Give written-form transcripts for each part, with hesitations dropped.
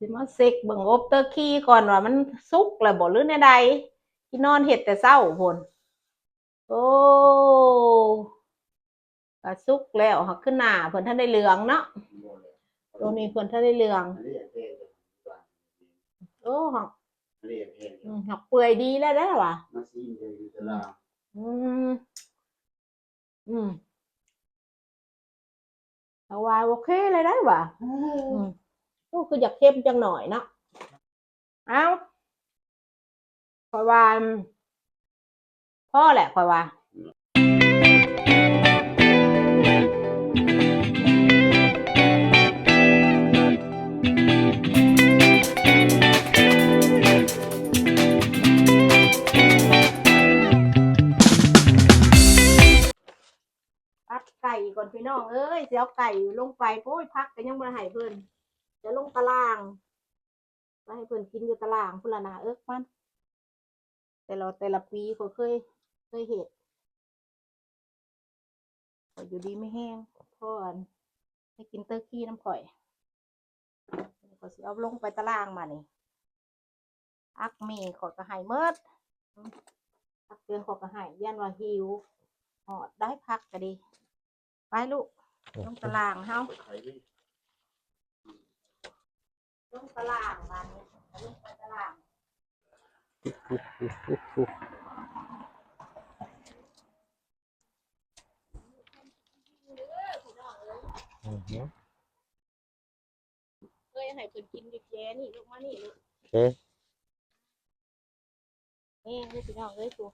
สิมาเซ็กเบิ่งอบเตอร์ขี้ก่อนว่ามันสุกแล้วบ่หรือแนวใดที่นอนเฮ็ดแต่เช้าพุ่นโอ้ก็สุกแล้วหักขึ้นหน้าเพิ่นทันได้เหลืองเนาะตัวนี้เพิ่นทันได้เหลืองโอ้หักหักเปื่อยดีแล้วได้อว่ะอืมอืมเอาว่าโอเคเลยได้ว่ะโอ้คืออยากเข้มจังหน่อยเนาะเอ้าข่อยว่าพ่อแหละข่อยว่าตัดไก่ก่อนพี่น้องเอ้ยสิเอาไก่ลงไปโอ้ยพักก็ยังบ่ได้ให้เพิ่นจะลงตารางไปให้เพิ่นกินอยู่ตารางพุ่นล่ะนะมันแต่ละปีข่อยเคยเฮ็ดข่อยอยู่ดีไม่แห้งพ่ออันให้กินเตอร์กี้น้ำข่อยข่อยสิเอาลงไปตารางมานี่อักเมข่อยก็ให้หมดอักเดือนข่อยก็ให้ยันว่าหิวหอดได้พักก็ดีไปลูกลงตารางเฮาลงตารางมานี่ลงไปตารางเคยให้เพิ่นกินอยู่แกนี่ลูกมานี่ลูกนี่พี่น้องเอ้ยตัว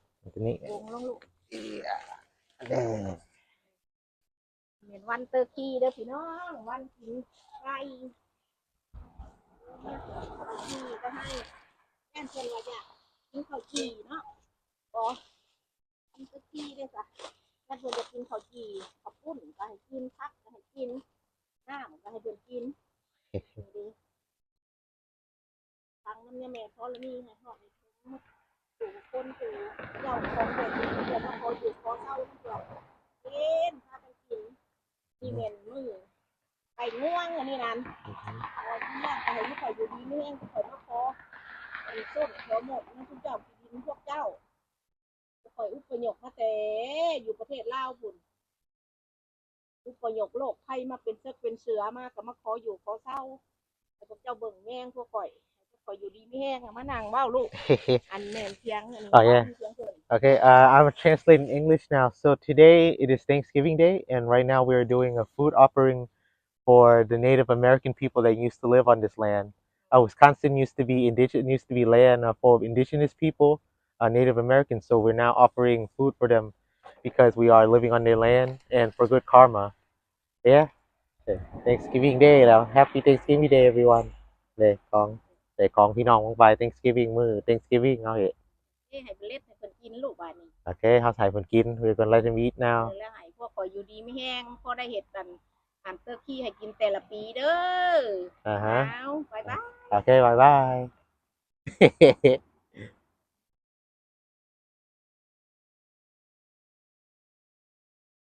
นี้วงลงลูกเหมือนวันเตอร์กี้เด้อพี่น้องวันกินไก่ขี้ก็ให้แม่นเพิ่นว่าอยากกินข้าวจี่เนาะบ่กินเตอร์กี้ได้จ้ะแม่นเพิ่นจะกินข้าวจี่ข้าวปุ้นก็ให้กินผักก็ให้กินน้ำก็ให้เพิ่นกินดีฟังน้ำเนี่ยแม่พอแล้วมีให้ฮอดให้สู่คนสู่เจ้าของแบบนี้เดี๋ยวมาขออยู่ขอเศร้าทุกอย่างกินพากันกินที่เมนมือไก่ง่วงอันนี้นั่นเอาที่ย่างไปให้ลูกไก่อยู่ดีนี่เองไก่มาขอไอ้ส้มขอหมดนั่นทุกเจ้ากินพวกเจ้าคอยอุปยกมาแต่อยู่ประเทศลาวพุ่นอุปยกโลกไทยมาเป็นเสือเป็นเสือมากับมาขออยู่ขอเศร้าแต่พวกเจ้าเบิ่งแม่งพวกข่อยอยู่ดีไม่แห้งมานั่งเว้าลูกอันแม่นเพียงอันนี้ Oh yeah. Okay. I'm translating English now. So today it is Thanksgiving Day, and right now we are doing a food offering for the Native American people that used to live on this land. Wisconsin used to be land full of indigenous people, Native Americans. So we're now offering food for them because we are living on their land and for good karma. Yeah. Thanksgiving Day แล้ว Happy Thanksgiving Day everyone เลยของพี่น้องลงไป Thanksgiving มื้อ Thanksgiving เอาเหอะให้เล็ดให้เพิ่นกินลูกบาดนี้โอเคเฮาใส่เพิ่นกิน We're gonna let them eat now แล้วให้พวกข่อยอยู่ดีไม่แห้งพอได้เฮ็ดกันหันเตอร์กี้ให้กินแต่ละปีเด้อฮะบ๊ายบายโอเคบ๊ายบาย